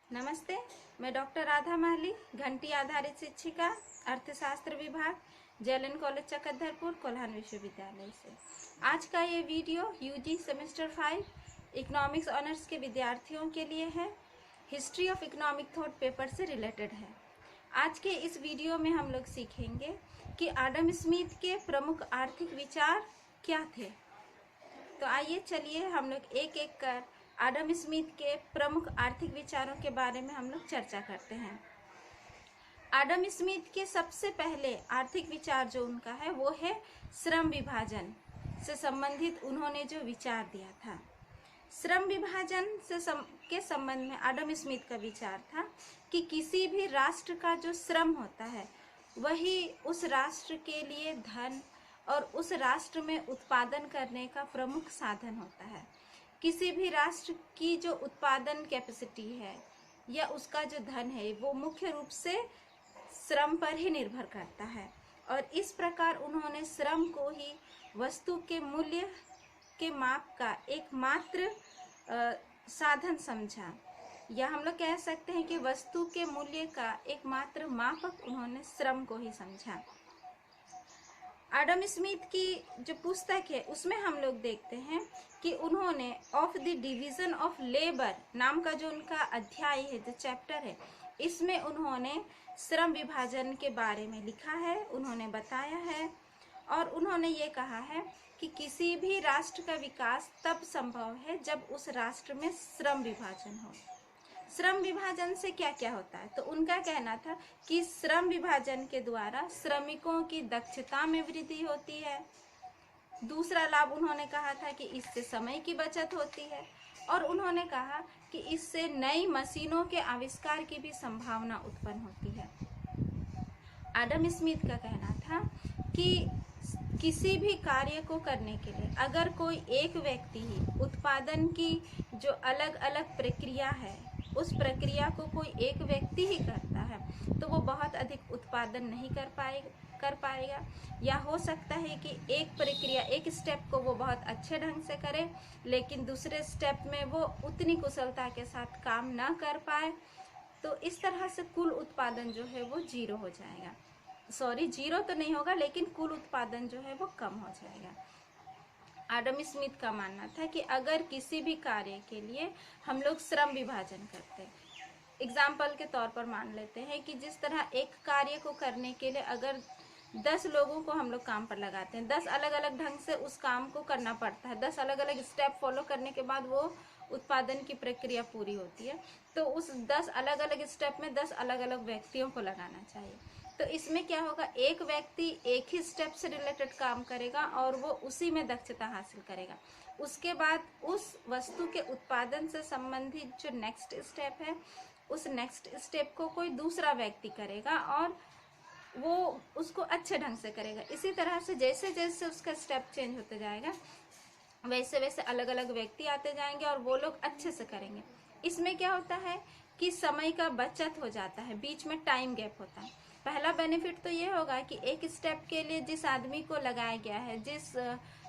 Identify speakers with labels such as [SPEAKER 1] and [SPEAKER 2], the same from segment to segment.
[SPEAKER 1] नमस्ते। मैं डॉक्टर राधा माली, घंटी आधारित शिक्षिका, अर्थशास्त्र विभाग, जेएलएन कॉलेज चकधरपुर, कोल्हान विश्वविद्यालय से। आज का ये video UG semester 5 economics honours के विद्यार्थियों के लिए है। History of economic thought paper से रिलेटेड है। आज के इस वीडियो में हम लोग सीखेंगे कि आडम स्मिथ के प्रमुख आर्थिक विचार क्या थे। तो आइए चलिए हम लोग एक एक कर आडम स्मिथ के प्रमुख आर्थिक विचारों के बारे में हम लोग चर्चा करते हैं। आडम स्मिथ के सबसे पहले आर्थिक विचार जो उनका है वो है श्रम विभाजन से संबंधित उन्होंने जो विचार दिया था। श्रम विभाजन के संबंध में आडम स्मिथ का विचार था कि किसी भी राष्ट्र का जो श्रम होता है वही उस राष्ट्र के लिए धन और उस राष्ट्र में उत्पादन करने का प्रमुख साधन होता है। किसी भी राष्ट्र की जो उत्पादन कैपेसिटी है या उसका जो धन है वो मुख्य रूप से श्रम पर ही निर्भर करता है और इस प्रकार उन्होंने श्रम को ही वस्तु के मूल्य के माप का एकमात्र साधन समझा, या हम लोग कह सकते हैं कि वस्तु के मूल्य का एकमात्र मापक उन्होंने श्रम को ही समझा। आडम स्मिथ की जो पुस्तक है उसमें हम लोग देखते हैं कि उन्होंने of the division of labour नाम का जो उनका अध्याय है, जो चैप्टर है, इसमें उन्होंने श्रम विभाजन के बारे में लिखा है, उन्होंने बताया है और उन्होंने ये कहा है कि किसी भी राष्ट्र का विकास तब संभव है जब उस राष्ट्र में श्रम विभाजन हो। श्रम विभाजन से क्या क्या होता है, तो उनका कहना था कि श्रम विभाजन के द्वारा श्रमिकों की दक्षता में वृद्धि होती है। दूसरा लाभ उन्होंने कहा था कि इससे समय की बचत होती है और उन्होंने कहा कि इससे नई मशीनों के आविष्कार की भी संभावना उत्पन्न होती है। आडम स्मिथ का कहना था कि किसी भी कार्य को करने के लिए अगर कोई एक व्यक्ति ही उत्पादन की जो अलग अलग प्रक्रिया है उस प्रक्रिया को कोई एक व्यक्ति ही करता है तो वो बहुत अधिक उत्पादन नहीं कर पाएगा, या हो सकता है कि एक प्रक्रिया एक स्टेप को वो बहुत अच्छे ढंग से करे लेकिन दूसरे स्टेप में वो उतनी कुशलता के साथ काम ना कर पाए, तो इस तरह से कुल उत्पादन जो है वो जीरो हो जाएगा। जीरो तो नहीं होगा लेकिन कुल उत्पादन जो है वो कम हो जाएगा। आडम स्मिथ का मानना था कि अगर किसी भी कार्य के लिए हम लोग श्रम विभाजन करते हैं, एग्जाम्पल के तौर पर मान लेते हैं कि जिस तरह एक कार्य को करने के लिए अगर 10 लोगों को हम लोग काम पर लगाते हैं, 10 अलग अलग ढंग से उस काम को करना पड़ता है, 10 अलग अलग स्टेप फॉलो करने के बाद वो उत्पादन की प्रक्रिया पूरी होती है, तो उस 10 अलग अलग स्टेप में 10 अलग अलग व्यक्तियों को लगाना चाहिए। तो इसमें क्या होगा, एक व्यक्ति एक ही स्टेप से रिलेटेड काम करेगा और वो उसी में दक्षता हासिल करेगा। उसके बाद उस वस्तु के उत्पादन से संबंधित जो नेक्स्ट स्टेप है उस नेक्स्ट स्टेप को कोई दूसरा व्यक्ति करेगा और वो उसको अच्छे ढंग से करेगा। इसी तरह से जैसे जैसे उसका स्टेप चेंज होते जाएगा वैसे वैसे अलग अलग व्यक्ति आते जाएंगे और वो लोग अच्छे से करेंगे। इसमें क्या होता है कि समय का बचत हो जाता है, बीच में टाइम गैप होता है। पहला बेनिफिट तो ये होगा कि एक स्टेप के लिए जिस आदमी को लगाया गया है, जिस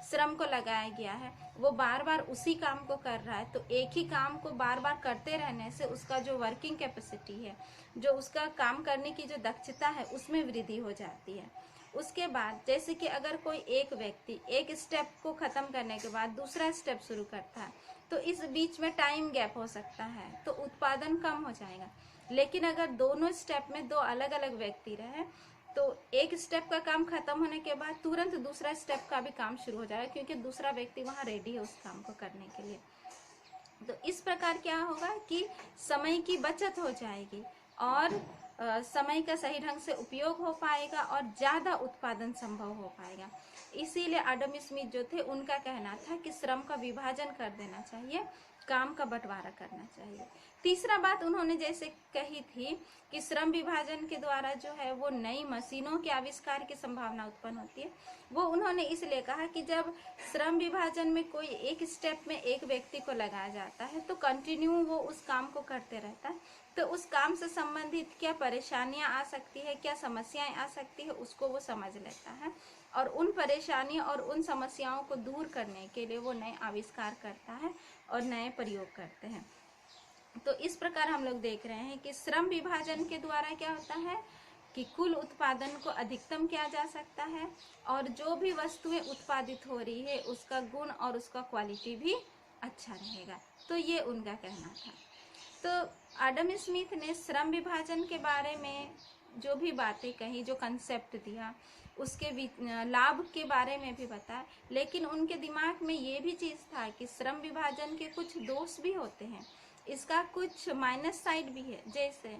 [SPEAKER 1] श्रम को लगाया गया है, वो बार बार उसी काम को कर रहा है, तो एक ही काम को बार बार करते रहने से उसका जो वर्किंग कैपेसिटी है, जो उसका काम करने की जो दक्षता है, उसमें वृद्धि हो जाती है। उसके बाद जैसे कि अगर कोई एक व्यक्ति एक स्टेप को ख़त्म करने के बाद दूसरा स्टेप शुरू करता है तो इस बीच में टाइम गैप हो सकता है, तो उत्पादन कम हो जाएगा। लेकिन अगर दोनों स्टेप में दो अलग अलग व्यक्ति रहे तो एक स्टेप का काम खत्म होने के बाद तुरंत दूसरा स्टेप का भी काम शुरू हो जाएगा, क्योंकि दूसरा व्यक्ति वहाँ रेडी है उस काम को करने के लिए। तो इस प्रकार क्या होगा कि समय की बचत हो जाएगी और समय का सही ढंग से उपयोग हो पाएगा और ज़्यादा उत्पादन संभव हो पाएगा। इसीलिए आडम स्मिथ जो थे उनका कहना था कि श्रम का विभाजन कर देना चाहिए, काम का बंटवारा करना चाहिए। तीसरा बात उन्होंने जैसे कही थी कि श्रम विभाजन के द्वारा जो है वो नई मशीनों के आविष्कार की संभावना उत्पन्न होती है। वो उन्होंने इसलिए कहा कि जब श्रम विभाजन में कोई एक स्टेप में एक व्यक्ति को लगाया जाता है तो कंटिन्यू वो उस काम को करते रहता है, तो उस काम से संबंधित क्या परेशानियां आ सकती है, क्या समस्याएं आ सकती है, उसको वो समझ लेता है और उन परेशानियों और उन समस्याओं को दूर करने के लिए वो नए आविष्कार करता है और नए प्रयोग करते हैं। तो इस प्रकार हम लोग देख रहे हैं कि श्रम विभाजन के द्वारा क्या होता है कि कुल उत्पादन को अधिकतम किया जा सकता है और जो भी वस्तुएं उत्पादित हो रही है उसका गुण और उसका क्वालिटी भी अच्छा रहेगा। तो ये उनका कहना था। तो एडम स्मिथ ने श्रम विभाजन के बारे में जो भी बातें कही, जो कंसेप्ट दिया, उसके लाभ के बारे में भी बताया, लेकिन उनके दिमाग में ये भी चीज़ था कि श्रम विभाजन के कुछ दोष भी होते हैं, इसका कुछ माइनस साइड भी है। जैसे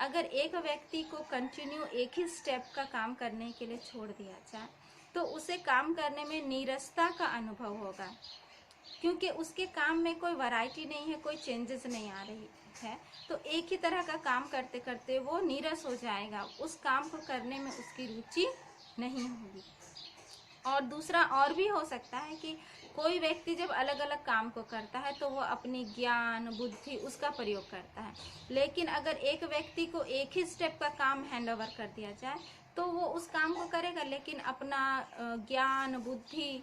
[SPEAKER 1] अगर एक व्यक्ति को कंटिन्यू एक ही स्टेप का काम करने के लिए छोड़ दिया जाए तो उसे काम करने में नीरसता का अनुभव होगा, क्योंकि उसके काम में कोई वैरायटी नहीं है, कोई चेंजेस नहीं आ रही है। तो एक ही तरह का काम करते करते वो नीरस हो जाएगा, उस काम को करने में उसकी रुचि नहीं होगी। और दूसरा और भी हो सकता है कि कोई व्यक्ति जब अलग अलग काम को करता है तो वो अपनी ज्ञान बुद्धि उसका प्रयोग करता है, लेकिन अगर एक व्यक्ति को एक ही स्टेप का काम हैंड ओवर कर दिया जाए तो वो उस काम को करेगा, लेकिन अपना ज्ञान बुद्धि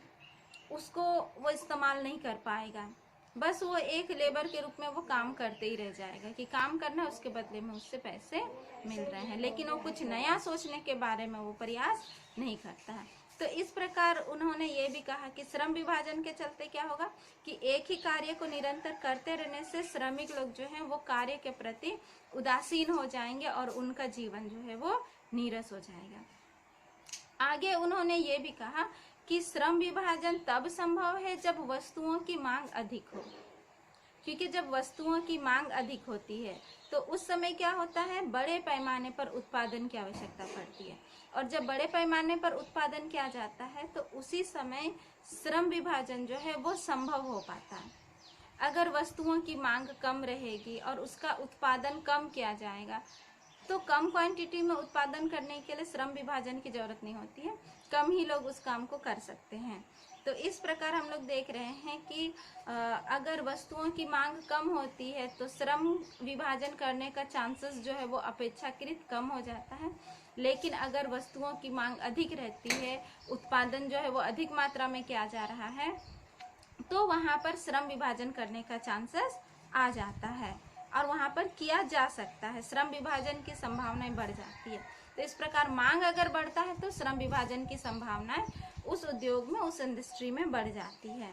[SPEAKER 1] उसको वो इस्तेमाल नहीं कर पाएगा। बस वो एक लेबर के रूप में वो काम करते ही रह जाएगा कि काम करना है, उसके बदले में उससे पैसे मिल रहे हैं, लेकिन वो कुछ नया सोचने के बारे में वो प्रयास नहीं करता है। तो इस प्रकार उन्होंने ये भी कहा कि श्रम विभाजन के चलते क्या होगा कि एक ही कार्य को निरंतर करते रहने से श्रमिक लोग जो हैं वो कार्य के प्रति उदासीन हो जाएंगे और उनका जीवन जो है वो नीरस हो जाएगा। आगे उन्होंने ये भी कहा कि श्रम विभाजन तब संभव है जब वस्तुओं की मांग अधिक हो, क्योंकि जब वस्तुओं की मांग अधिक होती है तो उस समय क्या होता है, बड़े पैमाने पर उत्पादन की आवश्यकता पड़ती है, और जब बड़े पैमाने पर उत्पादन किया जाता है तो उसी समय श्रम विभाजन जो है वो संभव हो पाता है। अगर वस्तुओं की मांग कम रहेगी और उसका उत्पादन कम किया जाएगा तो कम क्वांटिटी में उत्पादन करने के लिए श्रम विभाजन की जरूरत नहीं होती है, कम ही लोग उस काम को कर सकते हैं। तो इस प्रकार हम लोग देख रहे हैं कि अगर वस्तुओं की मांग कम होती है तो श्रम विभाजन करने का चांसेस जो है वो अपेक्षाकृत कम हो जाता है, लेकिन अगर वस्तुओं की मांग अधिक रहती है, उत्पादन जो है वो अधिक मात्रा में किया जा रहा है, तो वहाँ पर श्रम विभाजन करने का चांसेस आ जाता है और वहाँ पर किया जा सकता है, श्रम विभाजन की संभावनाएं बढ़ जाती है। तो इस प्रकार मांग अगर बढ़ता है तो श्रम विभाजन की संभावनाएं उस उद्योग में, उस इंडस्ट्री में बढ़ जाती है।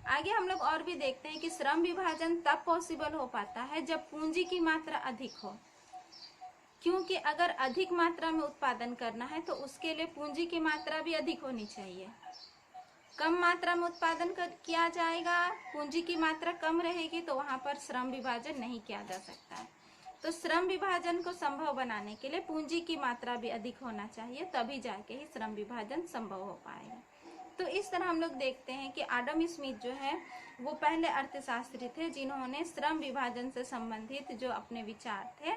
[SPEAKER 1] आगे हम लोग और भी देखते हैं कि श्रम विभाजन तब पॉसिबल हो पाता है जब पूंजी की मात्रा अधिक हो, क्योंकि अगर अधिक मात्रा में उत्पादन करना है तो उसके लिए पूंजी की मात्रा भी अधिक होनी चाहिए। कम मात्रा में उत्पादन किया जाएगा, पूंजी की मात्रा कम रहेगी तो वहाँ पर श्रम विभाजन नहीं किया जा सकता है। तो श्रम विभाजन को संभव बनाने के लिए पूंजी की मात्रा भी अधिक होना चाहिए, तभी जाके ही श्रम विभाजन संभव हो पाएगा। तो इस तरह हम लोग देखते हैं कि एडम स्मिथ जो है वो पहले अर्थशास्त्री थे जिन्होंने श्रम विभाजन से संबंधित जो अपने विचार थे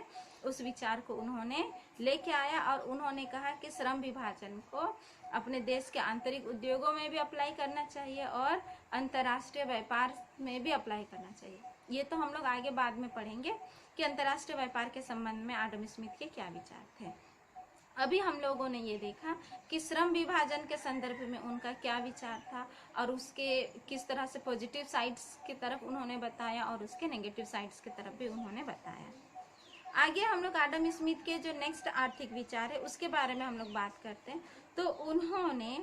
[SPEAKER 1] उस विचार को उन्होंने लेके आया और उन्होंने कहा कि श्रम विभाजन को अपने देश के आंतरिक उद्योगों में भी अप्लाई करना चाहिए और अंतर्राष्ट्रीय व्यापार में भी अप्लाई करना चाहिए। ये तो हम लोग आगे बाद में पढ़ेंगे कि अंतर्राष्ट्रीय व्यापार के संबंध में एडम स्मिथ के क्या विचार थे। अभी हम लोगों ने ये देखा कि श्रम विभाजन के संदर्भ में उनका क्या विचार था और उसके किस तरह से पॉजिटिव साइड्स की तरफ उन्होंने बताया और उसके नेगेटिव साइड्स की तरफ भी उन्होंने बताया। आगे हम लोग एडम स्मिथ के जो नेक्स्ट आर्थिक विचार है उसके बारे में हम लोग बात करते हैं। तो उन्होंने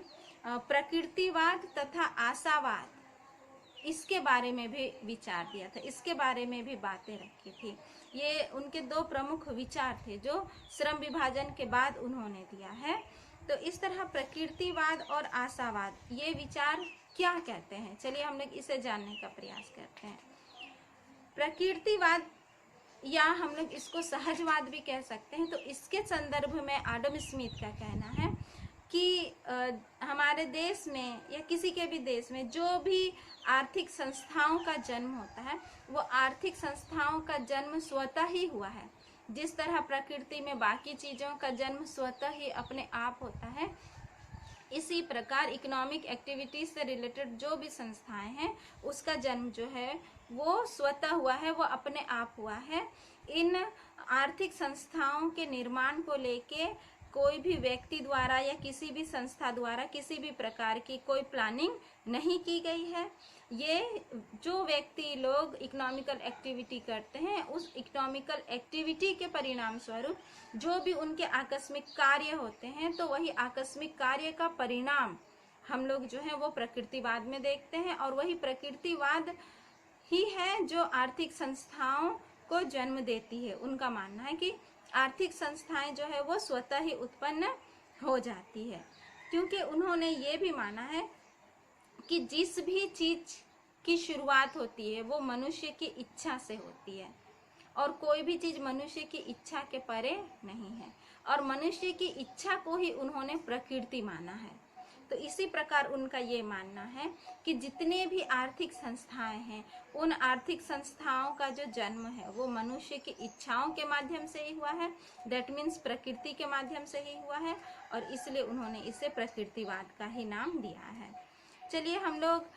[SPEAKER 1] प्रकृतिवाद तथा आशावाद इसके बारे में भी विचार दिया था, इसके बारे में भी बातें रखी थी। ये उनके दो प्रमुख विचार थे जो श्रम विभाजन के बाद उन्होंने दिया है। तो इस तरह प्रकृतिवाद और आशावाद ये विचार क्या कहते हैं, चलिए हम लोग इसे जानने का प्रयास करते हैं। प्रकृतिवाद या हम लोग इसको सहजवाद भी कह सकते हैं। तो इसके संदर्भ में एडम स्मिथ का कहना है कि हमारे देश में या किसी के भी देश में जो भी आर्थिक संस्थाओं का जन्म होता है वो आर्थिक संस्थाओं का जन्म स्वतः ही हुआ है। जिस तरह प्रकृति में बाकी चीज़ों का जन्म स्वतः ही अपने आप होता है, इसी प्रकार इकोनॉमिक एक्टिविटीज से रिलेटेड जो भी संस्थाएं हैं उसका जन्म जो है वो स्वतः हुआ है, वो अपने आप हुआ है। इन आर्थिक संस्थाओं के निर्माण को लेके कोई भी व्यक्ति द्वारा या किसी भी संस्था द्वारा किसी भी प्रकार की कोई प्लानिंग नहीं की गई है। ये जो व्यक्ति लोग इकोनॉमिकल एक्टिविटी करते हैं, उस इकोनॉमिकल एक्टिविटी के परिणाम स्वरूप जो भी उनके आकस्मिक कार्य होते हैं, तो वही आकस्मिक कार्य का परिणाम हम लोग जो है वो प्रकृतिवाद में देखते हैं। और वही प्रकृतिवाद ही है जो आर्थिक संस्थाओं को जन्म देती है। उनका मानना है कि आर्थिक संस्थाएं जो है वो स्वतः ही उत्पन्न हो जाती है, क्योंकि उन्होंने ये भी माना है कि जिस भी चीज की शुरुआत होती है वो मनुष्य की इच्छा से होती है, और कोई भी चीज मनुष्य की इच्छा के परे नहीं है, और मनुष्य की इच्छा को ही उन्होंने प्रकृति माना है। तो इसी प्रकार उनका ये मानना है कि जितने भी आर्थिक संस्थाएं हैं, उन आर्थिक संस्थाओं का जो जन्म है वो मनुष्य की इच्छाओं के माध्यम से ही हुआ है, दैट मीन्स प्रकृति के माध्यम से ही हुआ है, और इसलिए उन्होंने इसे प्रकृतिवाद का ही नाम दिया है। चलिए हम लोग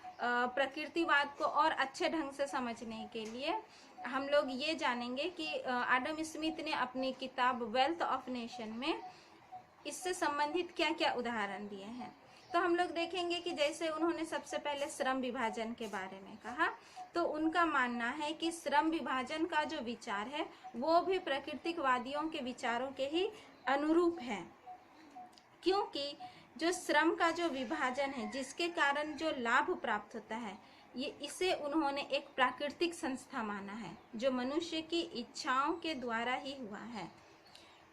[SPEAKER 1] प्रकृतिवाद को और अच्छे ढंग से समझने के लिए हम लोग ये जानेंगे कि एडम स्मिथ ने अपनी किताब वेल्थ ऑफ नेशन में इससे संबंधित क्या क्या उदाहरण दिए हैं। तो हम लोग देखेंगे कि जैसे उन्होंने सबसे पहले श्रम विभाजन के बारे में कहा, तो उनका मानना है कि श्रम विभाजन का जो विचार है वो भी प्राकृतिकवादियों के विचारों के ही अनुरूप है, क्योंकि जो श्रम का जो विभाजन है जिसके कारण जो लाभ प्राप्त होता है, ये इसे उन्होंने एक प्राकृतिक संस्था माना है जो मनुष्य की इच्छाओं के द्वारा ही हुआ है।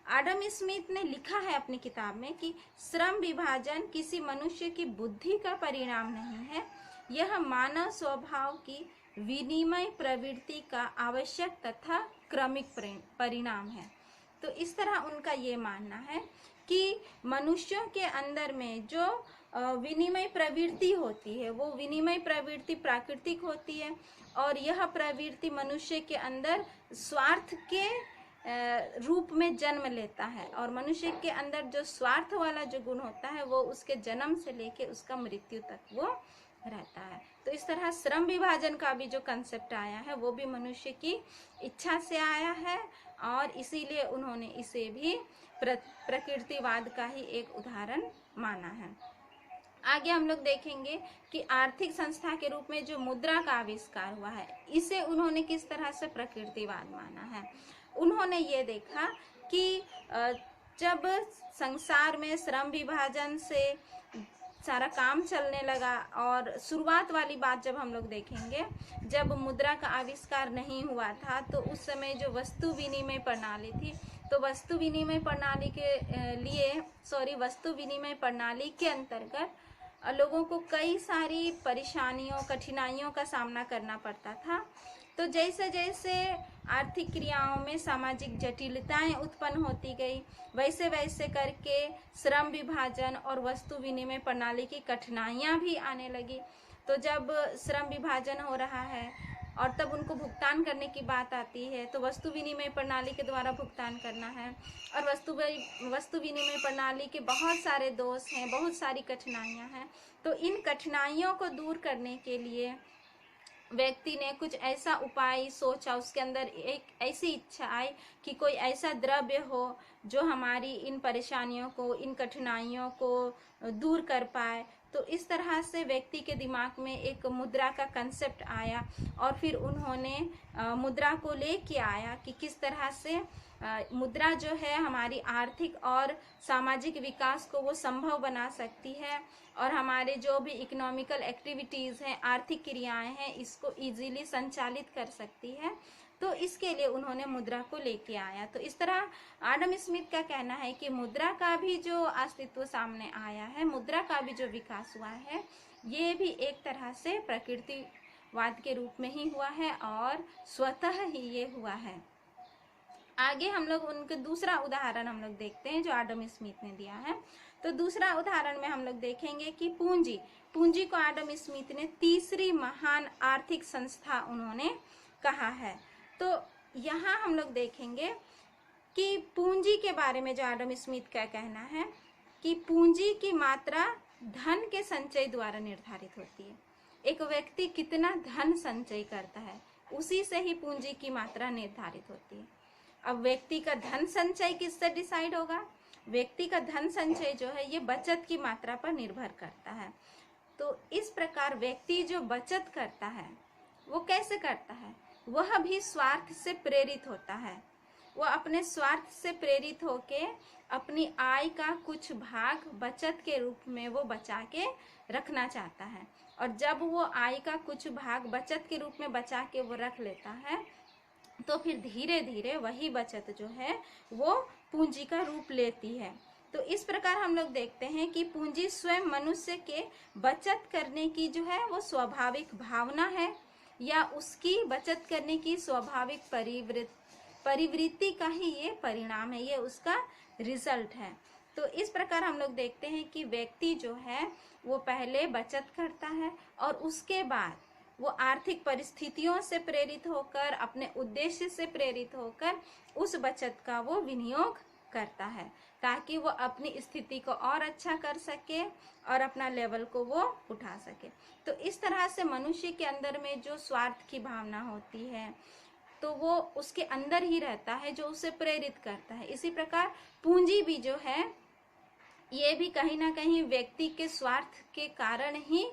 [SPEAKER 1] एडम स्मिथ ने लिखा है अपनी किताब में कि श्रम विभाजन किसी मनुष्य की बुद्धि का परिणाम नहीं है, यह मानव स्वभाव की विनिमय प्रवृत्ति का आवश्यक तथा क्रमिक परिणाम है। तो इस तरह उनका ये मानना है कि मनुष्यों के अंदर में जो विनिमय प्रवृत्ति होती है वो विनिमय प्रवृत्ति प्राकृतिक होती है, और यह प्रवृत्ति मनुष्य के अंदर स्वार्थ के रूप में जन्म लेता है, और मनुष्य के अंदर जो स्वार्थ वाला जो गुण होता है वो उसके जन्म से लेके उसका मृत्यु तक वो रहता है। तो इस तरह श्रम विभाजन का भी जो कंसेप्ट आया है वो भी मनुष्य की इच्छा से आया है, और इसीलिए उन्होंने इसे भी प्रकृतिवाद का ही एक उदाहरण माना है। आगे हम लोग देखेंगे कि आर्थिक संस्था के रूप में जो मुद्रा का आविष्कार हुआ है, इसे उन्होंने किस तरह से प्रकृतिवाद माना है। उन्होंने ये देखा कि जब संसार में श्रम विभाजन से सारा काम चलने लगा, और शुरुआत वाली बात जब हम लोग देखेंगे, जब मुद्रा का आविष्कार नहीं हुआ था तो उस समय जो वस्तु विनिमय प्रणाली थी, तो वस्तु विनिमय प्रणाली के अंतर्गत लोगों को कई सारी परेशानियों कठिनाइयों का सामना करना पड़ता था। तो जैसे जैसे आर्थिक क्रियाओं में सामाजिक जटिलताएं उत्पन्न होती गई, वैसे वैसे करके श्रम विभाजन और वस्तु विनिमय प्रणाली की कठिनाइयां भी आने लगी। तो जब श्रम विभाजन हो रहा है और तब उनको भुगतान करने की बात आती है, तो वस्तु विनिमय प्रणाली के द्वारा भुगतान करना है, और वस्तु विनिमय प्रणाली के बहुत सारे दोष हैं, बहुत सारी कठिनाइयां हैं। तो इन कठिनाइयों को दूर करने के लिए व्यक्ति ने कुछ ऐसा उपाय सोचा, उसके अंदर एक ऐसी इच्छा आई कि कोई ऐसा द्रव्य हो जो हमारी इन परेशानियों को, इन कठिनाइयों को दूर कर पाए। तो इस तरह से व्यक्ति के दिमाग में एक मुद्रा का कंसेप्ट आया, और फिर उन्होंने मुद्रा को लेके आया कि किस तरह से मुद्रा जो है हमारी आर्थिक और सामाजिक विकास को वो संभव बना सकती है, और हमारे जो भी इकोनॉमिकल एक्टिविटीज़ हैं, आर्थिक क्रियाएं हैं, इसको इजीली संचालित कर सकती है। तो इसके लिए उन्होंने मुद्रा को लेके आया। तो इस तरह एडम स्मिथ का कहना है कि मुद्रा का भी जो अस्तित्व सामने आया है, मुद्रा का भी जो विकास हुआ है, ये भी एक तरह से प्रकृतिवाद के रूप में ही हुआ है, और स्वतः ही ये हुआ है। आगे हम लोग उनके दूसरा उदाहरण हम लोग देखते हैं जो एडम स्मिथ ने दिया है। तो दूसरा उदाहरण में हम लोग देखेंगे कि पूंजी को एडम स्मिथ ने तीसरी महान आर्थिक संस्था उन्होंने कहा है। तो यहाँ हम लोग देखेंगे कि पूंजी के बारे में जो एडम स्मिथ का कहना है कि पूंजी की मात्रा धन के संचय द्वारा निर्धारित होती है। एक व्यक्ति कितना धन संचय करता है, उसी से ही पूंजी की मात्रा निर्धारित होती है। अब व्यक्ति का धन संचय किससे डिसाइड होगा? व्यक्ति का धन संचय जो है ये बचत की मात्रा पर निर्भर करता है। तो इस प्रकार व्यक्ति जो बचत करता है वो कैसे करता है, वह भी स्वार्थ से प्रेरित होता है। वो अपने स्वार्थ से प्रेरित होके अपनी आय का कुछ भाग बचत के रूप में वो बचा के रखना चाहता है, और जब वो आय का कुछ भाग बचत के रूप में बचा के वो रख लेता है तो फिर धीरे धीरे वही बचत जो है वो पूंजी का रूप लेती है। तो इस प्रकार हम लोग देखते हैं कि पूंजी स्वयं मनुष्य के बचत करने की जो है वो स्वाभाविक भावना है, या उसकी बचत करने की स्वाभाविक परिवृत्ति का ही ये परिणाम है, ये उसका रिजल्ट है। तो इस प्रकार हम लोग देखते हैं कि व्यक्ति जो है वो पहले बचत करता है और उसके बाद वो आर्थिक परिस्थितियों से प्रेरित होकर, अपने उद्देश्य से प्रेरित होकर उस बचत का वो विनियोग करता है, ताकि वो अपनी स्थिति को और अच्छा कर सके और अपना लेवल को वो उठा सके। तो इस तरह से मनुष्य के अंदर में जो स्वार्थ की भावना होती है तो वो उसके अंदर ही रहता है, जो उसे प्रेरित करता है। इसी प्रकार पूंजी भी जो है ये भी कहीं ना कहीं व्यक्ति के स्वार्थ के कारण ही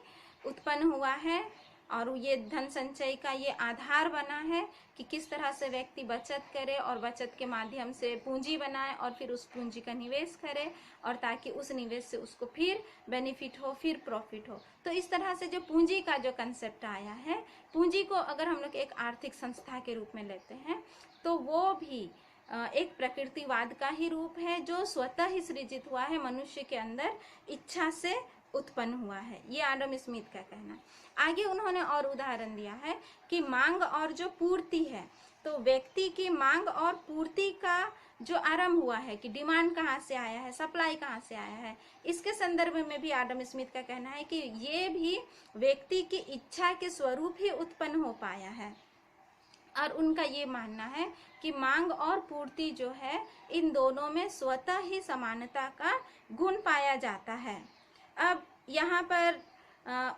[SPEAKER 1] उत्पन्न हुआ है, और ये धन संचय का ये आधार बना है कि किस तरह से व्यक्ति बचत करे और बचत के माध्यम से पूंजी बनाए और फिर उस पूंजी का निवेश करे, और ताकि उस निवेश से उसको फिर बेनिफिट हो, फिर प्रॉफिट हो। तो इस तरह से जो पूंजी का जो कंसेप्ट आया है, पूंजी को अगर हम लोग एक आर्थिक संस्था के रूप में लेते हैं तो वो भी एक प्रकृतिवाद का ही रूप है, जो स्वतः ही सृजित हुआ है, मनुष्य के अंदर इच्छा से उत्पन्न हुआ है। ये एडम स्मिथ का कहना है। आगे उन्होंने और उदाहरण दिया है कि मांग और जो पूर्ति है, तो व्यक्ति की मांग और पूर्ति का जो आरंभ हुआ है कि डिमांड कहाँ से आया है, सप्लाई कहाँ से आया है, इसके संदर्भ में भी एडम स्मिथ का कहना है कि ये भी व्यक्ति की इच्छा के स्वरूप ही उत्पन्न हो पाया है। और उनका ये मानना है कि मांग और पूर्ति जो है इन दोनों में स्वतः ही समानता का गुण पाया जाता है। अब यहाँ पर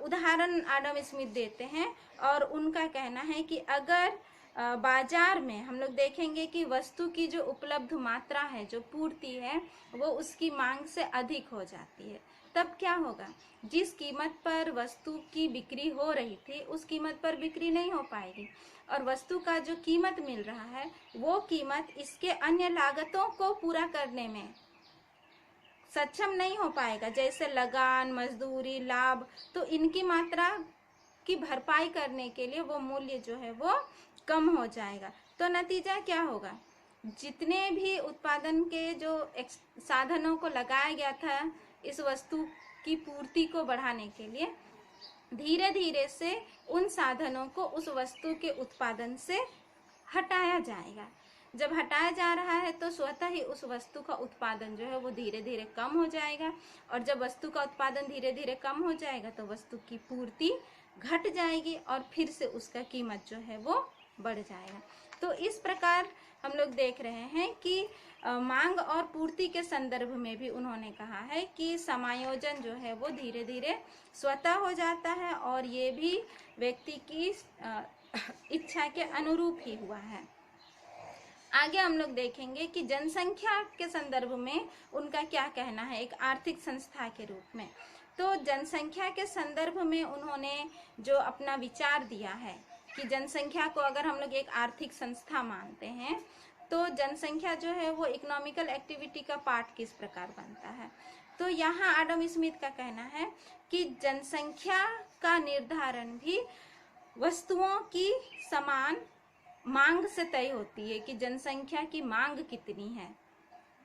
[SPEAKER 1] उदाहरण एडम स्मिथ देते हैं और उनका कहना है कि अगर बाजार में हम लोग देखेंगे कि वस्तु की जो उपलब्ध मात्रा है, जो पूर्ति है, वो उसकी मांग से अधिक हो जाती है, तब क्या होगा, जिस कीमत पर वस्तु की बिक्री हो रही थी उस कीमत पर बिक्री नहीं हो पाएगी, और वस्तु का जो कीमत मिल रहा है वो कीमत इसके अन्य लागतों को पूरा करने में सक्षम नहीं हो पाएगा, जैसे लगान, मजदूरी, लाभ। तो इनकी मात्रा की भरपाई करने के लिए वो मूल्य जो है वो कम हो जाएगा। तो नतीजा क्या होगा, जितने भी उत्पादन के जो साधनों को लगाया गया था इस वस्तु की पूर्ति को बढ़ाने के लिए, धीरे धीरे से उन साधनों को उस वस्तु के उत्पादन से हटाया जाएगा। जब हटाया जा रहा है तो स्वतः ही उस वस्तु का उत्पादन जो है वो धीरे धीरे कम हो जाएगा, और जब वस्तु का उत्पादन धीरे धीरे कम हो जाएगा तो वस्तु की पूर्ति घट जाएगी और फिर से उसका कीमत जो है वो बढ़ जाएगा। तो इस प्रकार हम लोग देख रहे हैं कि मांग और पूर्ति के संदर्भ में भी उन्होंने कहा है कि समायोजन जो है वो धीरे धीरे स्वतः हो जाता है, और ये भी व्यक्ति की इच्छा के अनुरूप ही हुआ है। आगे हम लोग देखेंगे कि जनसंख्या के संदर्भ में उनका क्या कहना है एक आर्थिक संस्था के रूप में। तो जनसंख्या के संदर्भ में उन्होंने जो अपना विचार दिया है कि जनसंख्या को अगर हम लोग एक आर्थिक संस्था मानते हैं तो जनसंख्या जो है वो इकोनॉमिकल एक्टिविटी का पार्ट किस प्रकार बनता है। तो यहाँ एडम स्मिथ का कहना है कि जनसंख्या का निर्धारण भी वस्तुओं की समान मांग से तय होती है, कि जनसंख्या की मांग कितनी है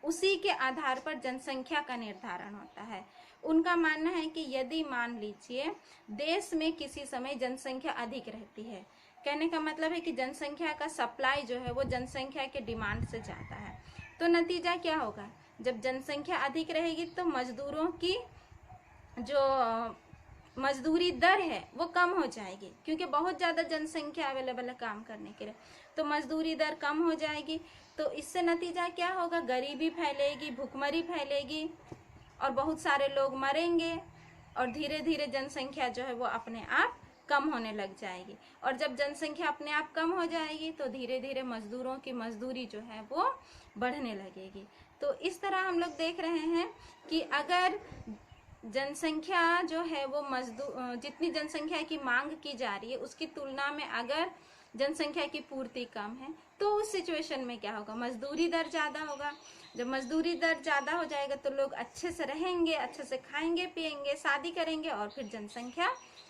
[SPEAKER 1] उसी के आधार पर जनसंख्या का निर्धारण होता है। उनका मानना है कि यदि मान लीजिए देश में किसी समय जनसंख्या अधिक रहती है, कहने का मतलब है कि जनसंख्या का सप्लाई जो है वो जनसंख्या के डिमांड से ज़्यादा है, तो नतीजा क्या होगा, जब जनसंख्या अधिक रहेगी तो मजदूरों की जो मजदूरी दर है वो कम हो जाएगी, क्योंकि बहुत ज़्यादा जनसंख्या अवेलेबल है काम करने के लिए, तो मजदूरी दर कम हो जाएगी। तो इससे नतीजा क्या होगा, गरीबी फैलेगी, भुखमरी फैलेगी और बहुत सारे लोग मरेंगे, और धीरे धीरे जनसंख्या जो है वो अपने आप कम होने लग जाएगी। और जब जनसंख्या अपने आप कम हो जाएगी तो धीरे धीरे मजदूरों की मजदूरी जो है वो बढ़ने लगेगी। तो इस तरह हम लोग देख रहे हैं कि अगर जनसंख्या जो है वो जितनी जनसंख्या की मांग की जा रही है उसकी तुलना में अगर जनसंख्या की पूर्ति कम है तो उस सिचुएशन में क्या होगा, मजदूरी दर ज़्यादा होगा। जब मजदूरी दर ज़्यादा हो जाएगा तो लोग अच्छे से रहेंगे, अच्छे से खाएंगे पिएंगे, शादी करेंगे और फिर जनसंख्या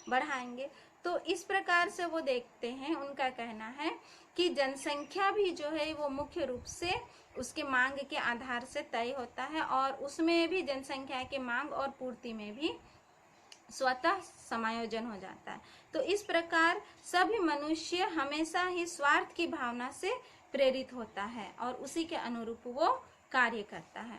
[SPEAKER 1] बढ़ाएंगे। तो इस प्रकार से वो देखते हैं, उनका कहना है कि जनसंख्या भी जो है वो मुख्य रूप से उसके मांग के आधार से तय होता है और उसमें भी जनसंख्या के मांग और पूर्ति में भी स्वतः समायोजन हो जाता है। तो इस प्रकार सभी मनुष्य हमेशा ही स्वार्थ की भावना से प्रेरित होता है और उसी के अनुरूप वो कार्य करता है।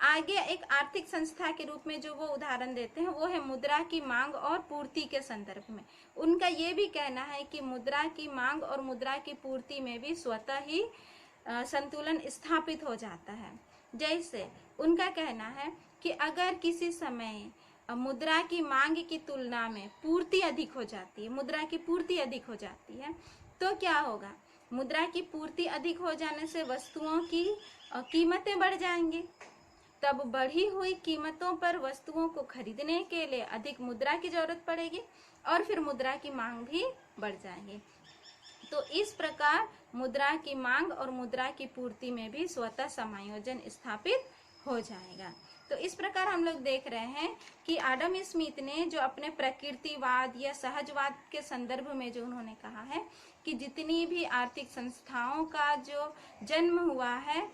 [SPEAKER 1] आगे एक आर्थिक संस्था के रूप में जो वो उदाहरण देते हैं वो है मुद्रा की मांग और पूर्ति के संदर्भ में। उनका ये भी कहना है कि मुद्रा की मांग और मुद्रा की पूर्ति में भी स्वतः ही संतुलन स्थापित हो जाता है। जैसे उनका कहना है कि अगर किसी समय मुद्रा की मांग की तुलना में पूर्ति अधिक हो जाती है, मुद्रा की पूर्ति अधिक हो जाती है, तो क्या होगा, मुद्रा की पूर्ति अधिक हो जाने से वस्तुओं की कीमतें बढ़ जाएंगी। तब बढ़ी हुई कीमतों पर वस्तुओं को खरीदने के लिए अधिक मुद्रा की जरूरत पड़ेगी और फिर मुद्रा की मांग भी बढ़ जाएगी। तो इस प्रकार मुद्रा की मांग और मुद्रा की पूर्ति में भी स्वतः समायोजन स्थापित हो जाएगा। तो इस प्रकार हम लोग देख रहे हैं कि एडम स्मिथ ने जो अपने प्रकृतिवाद या सहजवाद के संदर्भ में जो उन्होंने कहा है कि जितनी भी आर्थिक संस्थाओं का जो जन्म हुआ है,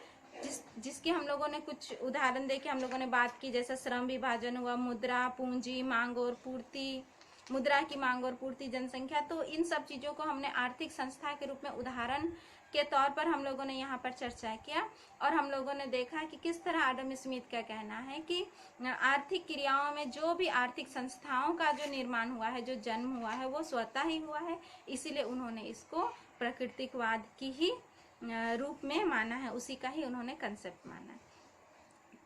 [SPEAKER 1] जिसके हम लोगों ने कुछ उदाहरण देके हम लोगों ने बात की, जैसे श्रम विभाजन हुआ, मुद्रा, पूंजी, मांग और पूर्ति, मुद्रा की मांग और पूर्ति, जनसंख्या, तो इन सब चीजों को हमने आर्थिक संस्था के रूप में उदाहरण के तौर पर हम लोगों ने यहाँ पर चर्चा किया और हम लोगों ने देखा कि किस तरह एडम स्मिथ का कहना है कि आर्थिक क्रियाओं में जो भी आर्थिक संस्थाओं का जो निर्माण हुआ है, जो जन्म हुआ है, वो स्वतः ही हुआ है। इसीलिए उन्होंने इसको प्राकृतिकवाद की ही रूप में माना है, उसी का ही उन्होंने कंसेप्ट माना है।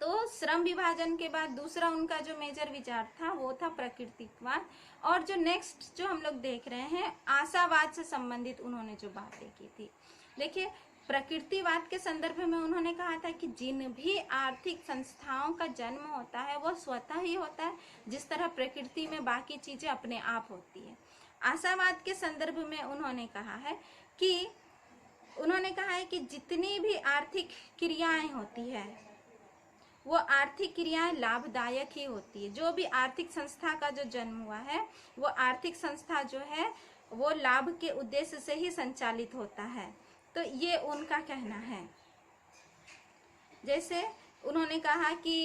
[SPEAKER 1] तो श्रम विभाजन के बाद दूसरा उनका जो मेजर विचार था वो था प्राकृतिकवाद। और जो नेक्स्ट जो हम लोग देख रहे हैं, आशावाद से संबंधित उन्होंने जो बातें की थी। देखिए, प्रकृतिवाद के संदर्भ में उन्होंने कहा था कि जिन भी आर्थिक संस्थाओं का जन्म होता है वो स्वतः ही होता है, जिस तरह प्रकृति में बाकी चीजें अपने आप होती है। आशावाद के संदर्भ में उन्होंने कहा है कि जितनी भी आर्थिक क्रियाएं होती है वो आर्थिक क्रियाएं लाभदायक ही होती है। जो भी आर्थिक संस्था का जो जन्म हुआ है वो आर्थिक संस्था जो है वो लाभ के उद्देश्य से ही संचालित होता है। तो ये उनका कहना है। जैसे उन्होंने कहा कि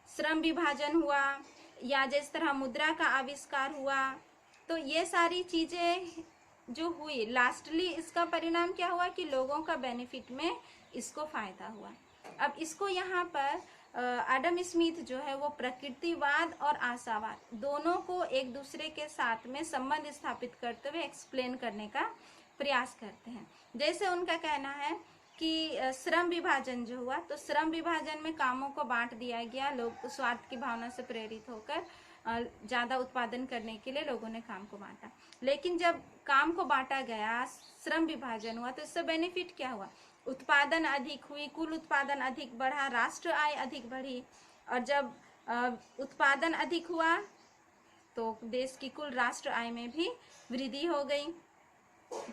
[SPEAKER 1] श्रम विभाजन हुआ या जिस तरह मुद्रा का आविष्कार हुआ, तो ये सारी चीजें जो हुई, लास्टली इसका परिणाम क्या हुआ कि लोगों का बेनिफिट में इसको फायदा हुआ। अब इसको यहाँ पर एडम स्मिथ जो है वो प्रकृतिवाद और आशावाद दोनों को एक दूसरे के साथ में संबंध स्थापित करते हुए एक्सप्लेन करने का प्रयास करते हैं। जैसे उनका कहना है कि श्रम विभाजन जो हुआ, तो श्रम विभाजन में कामों को बांट दिया गया, लोग स्वार्थ की भावना से प्रेरित होकर ज़्यादा उत्पादन करने के लिए लोगों ने काम को बांटा। लेकिन जब काम को बांटा गया, श्रम विभाजन हुआ, तो इससे बेनिफिट क्या हुआ, उत्पादन अधिक हुई, कुल उत्पादन अधिक बढ़ा, राष्ट्र आय अधिक बढ़ी। और जब उत्पादन अधिक हुआ तो देश की कुल राष्ट्र आय में भी वृद्धि हो गई।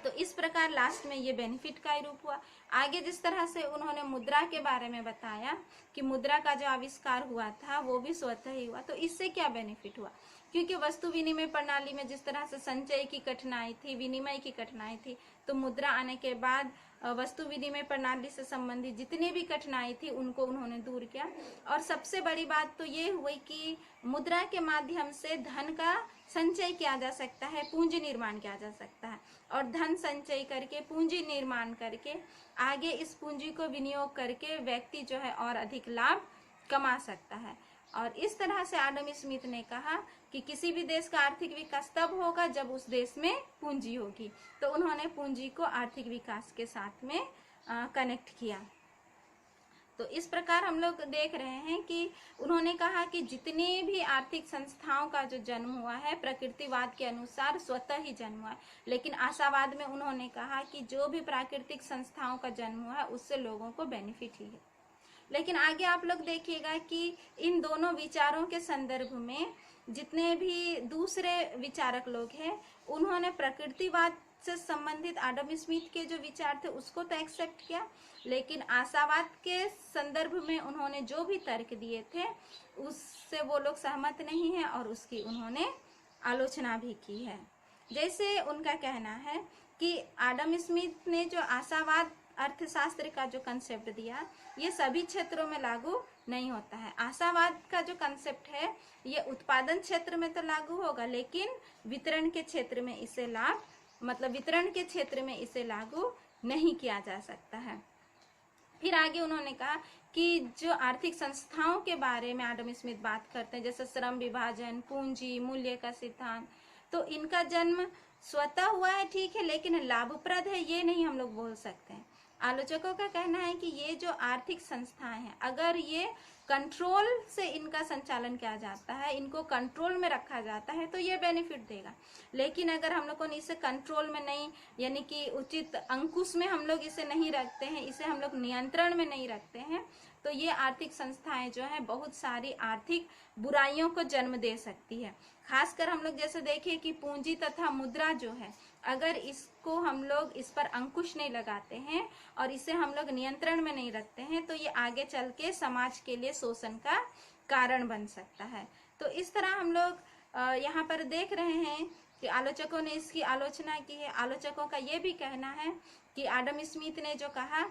[SPEAKER 1] तो इस प्रकार लास्ट में ये बेनिफिट का ही रूप हुआ। आगे जिस तरह से उन्होंने मुद्रा के बारे में बताया कि मुद्रा का जो आविष्कार हुआ था वो भी स्वतः ही हुआ, तो इससे क्या बेनिफिट हुआ, क्योंकि वस्तु विनिमय प्रणाली में जिस तरह से संचय की कठिनाई थी, विनिमय की कठिनाई थी, तो मुद्रा आने के बाद वस्तु विनिमय प्रणाली से संबंधित जितनी भी कठिनाई थी उनको उन्होंने दूर किया। और सबसे बड़ी बात तो ये हुई कि मुद्रा के माध्यम से धन का संचय किया जा सकता है, पूंजी निर्माण किया जा सकता है, और धन संचय करके, पूंजी निर्माण करके आगे इस पूंजी को विनियोग करके व्यक्ति जो है और अधिक लाभ कमा सकता है। और इस तरह से एडम स्मिथ ने कहा कि किसी भी देश का आर्थिक विकास तब होगा जब उस देश में पूंजी होगी। तो उन्होंने पूंजी को आर्थिक विकास के साथ में कनेक्ट किया। तो इस प्रकार हम लोग देख रहे हैं कि उन्होंने कहा कि जितने भी आर्थिक संस्थाओं का जो जन्म हुआ है प्रकृतिवाद के अनुसार स्वतः ही जन्म हुआ है, लेकिन आशावाद में उन्होंने कहा कि जो भी प्राकृतिक संस्थाओं का जन्म हुआ है उससे लोगों को बेनिफिट ही है। लेकिन आगे आप लोग देखिएगा कि इन दोनों विचारों के संदर्भ में जितने भी दूसरे विचारक लोग हैं उन्होंने प्रकृतिवाद से संबंधित एडम स्मिथ के जो विचार थे उसको तो एक्सेप्ट किया, लेकिन आशावाद के संदर्भ में उन्होंने जो भी तर्क दिए थे उससे वो लोग सहमत नहीं है और उसकी उन्होंने आलोचना भी की है। जैसे उनका कहना है कि एडम स्मिथ ने जो आशावाद अर्थशास्त्र का जो कंसेप्ट दिया ये सभी क्षेत्रों में लागू नहीं होता है। आशावाद का जो कंसेप्ट है ये उत्पादन क्षेत्र में तो लागू होगा, लेकिन वितरण के क्षेत्र में इसे वितरण के क्षेत्र में इसे लागू नहीं किया जा सकता है। फिर आगे उन्होंने कहा कि जो आर्थिक संस्थाओं के बारे में एडम स्मिथ बात करते हैं, जैसे श्रम विभाजन, पूंजी, मूल्य का सिद्धांत, तो इनका जन्म स्वतः हुआ है, ठीक है, लेकिन लाभप्रद है ये नहीं हम लोग बोल सकते हैं। आलोचकों का कहना है कि ये जो आर्थिक संस्थाएं हैं अगर ये कंट्रोल से इनका संचालन किया जाता है, इनको कंट्रोल में रखा जाता है तो ये बेनिफिट देगा, लेकिन अगर हम लोगों ने इसे कंट्रोल में नहीं यानी कि उचित अंकुश में हम लोग इसे नहीं रखते हैं, इसे हम लोग नियंत्रण में नहीं रखते हैं, तो ये आर्थिक संस्थाएं जो है बहुत सारी आर्थिक बुराइयों को जन्म दे सकती है। खासकर हम लोग जैसे देखें कि पूंजी तथा मुद्रा जो है अगर इसको हम लोग इस पर अंकुश नहीं लगाते हैं और इसे हम लोग नियंत्रण में नहीं रखते हैं तो ये आगे चल के समाज के लिए शोषण का कारण बन सकता है। तो इस तरह हम लोग यहाँ पर देख रहे हैं कि आलोचकों ने इसकी आलोचना की है। आलोचकों का ये भी कहना है कि एडम स्मिथ ने जो कहा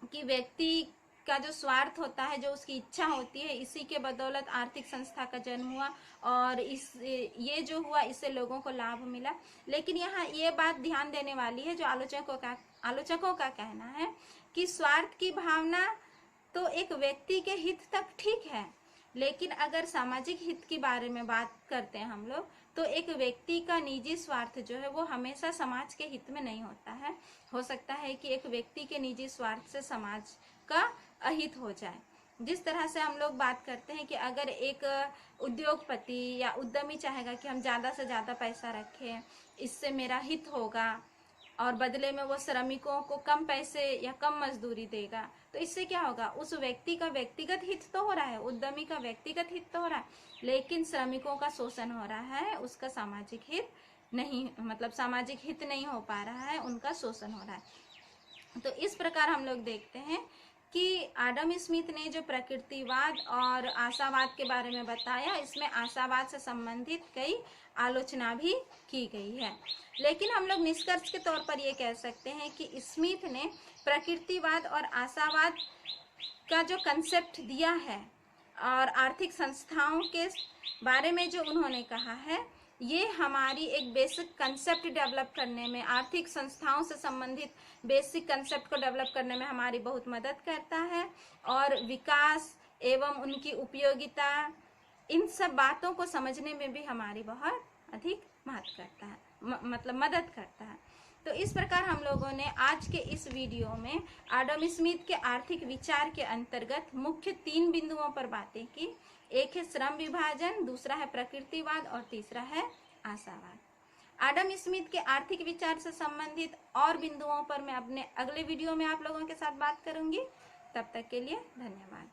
[SPEAKER 1] कि व्यक्ति का जो स्वार्थ होता है, जो उसकी इच्छा होती है, इसी के बदौलत आर्थिक संस्था का जन्म हुआ और ये जो हुआ इससे लोगों को लाभ मिला। लेकिन यहाँ ये बात ध्यान देने वाली है, जो आलोचकों का कहना है कि स्वार्थ की भावना तो एक व्यक्ति के हित तक ठीक है, लेकिन अगर सामाजिक हित के बारे में बात करते हैं हम लोग तो एक व्यक्ति का निजी स्वार्थ जो है वो हमेशा समाज के हित में नहीं होता है। हो सकता है कि एक व्यक्ति के निजी स्वार्थ से समाज का अहित हो जाए। जिस तरह से हम लोग बात करते हैं कि अगर एक उद्योगपति या उद्यमी चाहेगा कि हम ज़्यादा से ज़्यादा पैसा रखें, इससे मेरा हित होगा और बदले में वो श्रमिकों को कम पैसे या कम मजदूरी देगा, तो इससे क्या होगा, उस व्यक्ति का व्यक्तिगत हित तो हो रहा है, उद्यमी का व्यक्तिगत हित तो हो रहा है, लेकिन श्रमिकों का शोषण हो रहा है, उसका सामाजिक हित नहीं, सामाजिक हित नहीं हो पा रहा है, उनका शोषण हो रहा है। तो इस प्रकार हम लोग देखते हैं कि एडम स्मिथ ने जो प्रकृतिवाद और आशावाद के बारे में बताया, इसमें आशावाद से संबंधित कई आलोचना भी की गई है। लेकिन हम लोग निष्कर्ष के तौर पर ये कह सकते हैं कि स्मिथ ने प्रकृतिवाद और आशावाद का जो कंसेप्ट दिया है और आर्थिक संस्थाओं के बारे में जो उन्होंने कहा है, ये हमारी एक बेसिक कंसेप्ट डेवलप करने में, आर्थिक संस्थाओं से संबंधित बेसिक कंसेप्ट को डेवलप करने में हमारी बहुत मदद करता है और विकास एवं उनकी उपयोगिता, इन सब बातों को समझने में भी हमारी बहुत अधिक महत्व करता है, मदद करता है। तो इस प्रकार हम लोगों ने आज के इस वीडियो में एडम स्मिथ के आर्थिक विचार के अंतर्गत मुख्य 3 बिंदुओं पर बातें की। एक है श्रम विभाजन, दूसरा है प्रकृतिवाद और तीसरा है आशावाद। एडम स्मिथ के आर्थिक विचार से संबंधित और बिंदुओं पर मैं अपने अगले वीडियो में आप लोगों के साथ बात करूंगी। तब तक के लिए धन्यवाद।